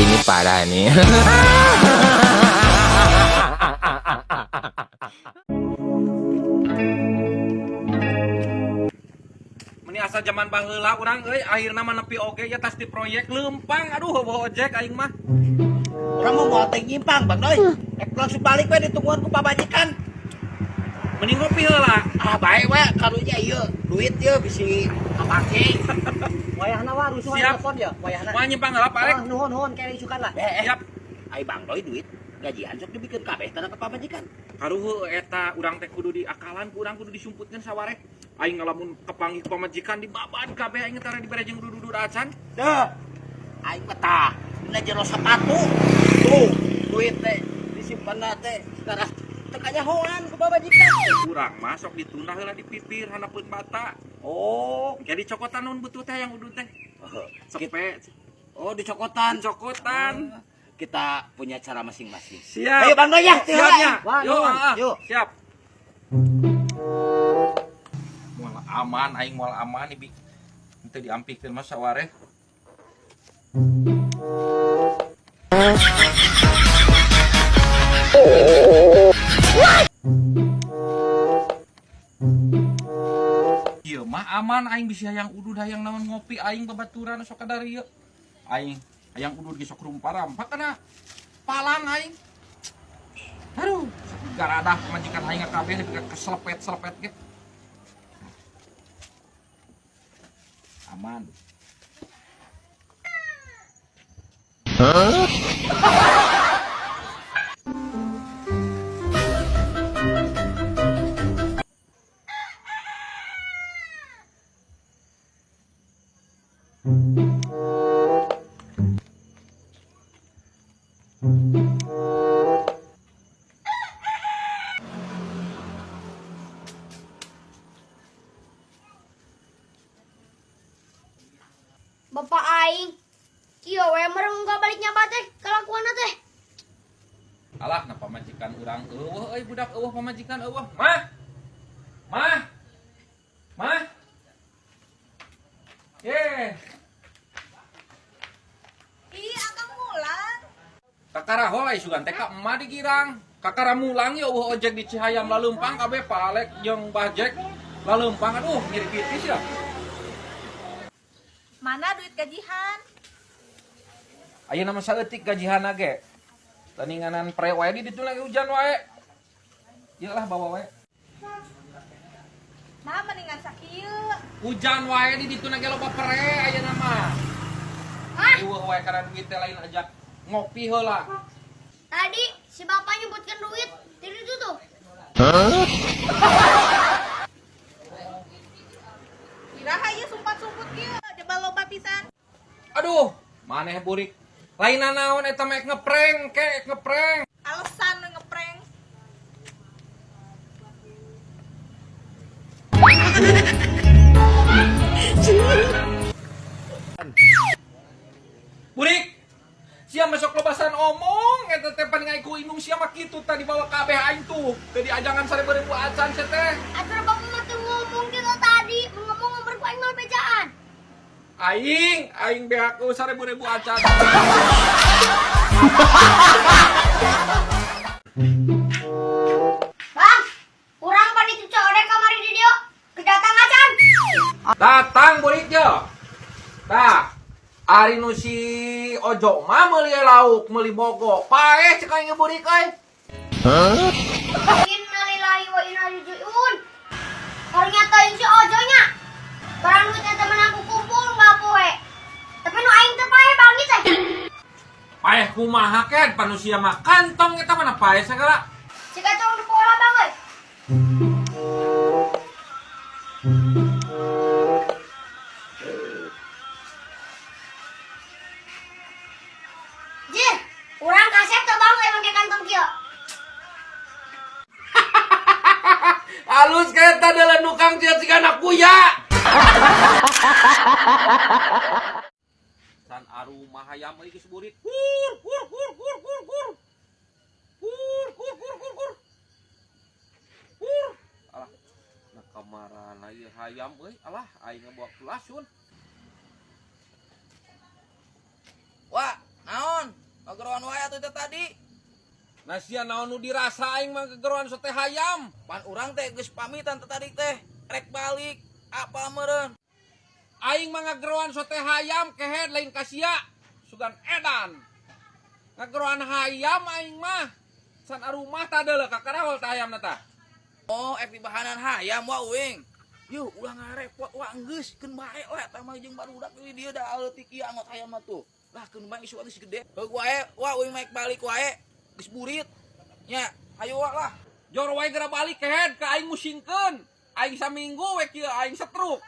ini parah nih. Meni asa zaman baheula urang euy akhirna mah nepi oge ya tas di proyek lempang. Aduh bawa ojek aing mah. Urang mau moal teh nyimpang Bang Doy. Langsung balik we ditungguan ku pabajikan. Mending ngopi heula. Ah bae we karunya ieu duit ieu bisi kapake. Wayahna wa rusuhan Siap. telepon ya wayahna. Wah nyimpang heula parek. Nuhun kere isukan lah. Siap. Ai Bang Doy duit gajian sok dibikeun kabeh tana ka pabajikan. Karuheu eta urang teh kudu diakalan ku urang kudu disumputkeun sawareh. Aing ngalamun kepanggih pamajikan dibaban kabeh aing tara dibere jeung dudu acan. Deuh. Aing mah tah dina jero sepatu. Tuh, duit teh disimpanna teh sekarang teu kanyahoan ku pabajikan. Urang mah sok ditunda heula di pipir hanapeun bata. Oh, Jadi cokotan naon butuh teh yang udud teh. Sepe, oh dicokotan. cokotan. Kita punya cara masing-masing. Siap. Ayo Bang Doy ya. Siapnya. Wah, Yuk, nuhun. Yuk. siap. Moal aman, aing moal aman ibi. Teu diampikeun mah sawareh. Ieu mah aman aing bisa hayang udud hayang naon ngopi aing babaturan sok kadari ieu. Aing hayang udud ge sok rumpa-rampa kana palang aing. Aduh, garadah pamajikan aing kabeh keselepet-selepet ge. Aman. Bapak aing, kieu we mereng gak baliknya teh kelakuanna teh. Alah, na pamajikan urang eueuh euy budak eueuh pamajikan eueuh. Mah. Mah. Mah. Ih, akang mulang. Kakaraho lai sugan teh ka emah di Girang. Kakara mulang ya eueuh ojek di Cihayam laleumpang kabeh palek jeung bajek laleumpang. Aduh, ngiri pitis ya. Mana duit gajihan? Ayeuna mah saeutik gajihanna ge. Taninganan pre wae di ditu lagi hujan wae. Ieu lah bawa wae. Nah, mendingan sakieu. Hujan wae di ditu lagi loba pre ayeuna mah. Hah? Eueuh wae kana duit teh lain aja ngopi heula. Tadi si bapak nyebutkan duit di situ tuh. Iraha ieu sumpat-sumput kieu, jebal loba pisan. Aduh, maneh burik. Lainna naon eta mah ngeprank, kek ngeprank. Alasan nu ngeprank. Burik. Sia masuk lebasan omong eta teh paling ku indung sia mah kitu tadi bawa kabeh aing tuh. Teu diajangan 1000 acan sia teh. Atur bapak mah tuh ngomong kita tadi, ngomong berku aing mal bejaan. Aing beaku 1000 acan. Bang, urang panitu codek kamari di dia. Kedatang acan. Datang burik yo. Tah. Ari nu si Ojo mah meuli lauk, meuli bogo. Paeh cek aing burik euy. Innalillahi wa inna ilaihi rajiun. Ternyata si ojonya. Barang duit eta temen aku kumpul enggak poe. Tapi nu aing teh pae bangi teh. Paeh kumaha ken panusia mah kantong eta mana paeh sagala. Cika tong di pola bang euy. Jir, urang kasep teh bang euy make kantong kieu. Halus kayak tadi nukang dia si anak kuya. San aru mahayam euy geus burik. Hur hur hur hur hur hur. Hur hur hur hur hur. Hur. Alah. Nah kamarana ieu hayam euy. Alah aing ngabawa kulasun. Wah, naon? geroan wae atuh teh tadi. Nasian naon nu dirasa aing mah gegeroan sote hayam. Pan urang teh geus pamitan teh tadi teh. Rek balik. Apa meureun? Aing mah ngageroan sote hayam kehead lain kasia. Sugan edan. Ngageroan hayam aing mah. San arumah tah deuleu kakarawal tah hayamna tah. Oh, ek di bahanan hayam wa uing. Yuh, ulah ngarepot wa geus keun bae we tah mah jeung barudak di dieu da aleutik ieu angot hayam mah tuh. Lah keun bae isu geus gede. Heug wae, wa uing maek balik wae. Geus burit. Nya, ayo wa lah. Jor wae geura balik kehead ka aing musingkeun. Aing saminggu we kieu aing setruk.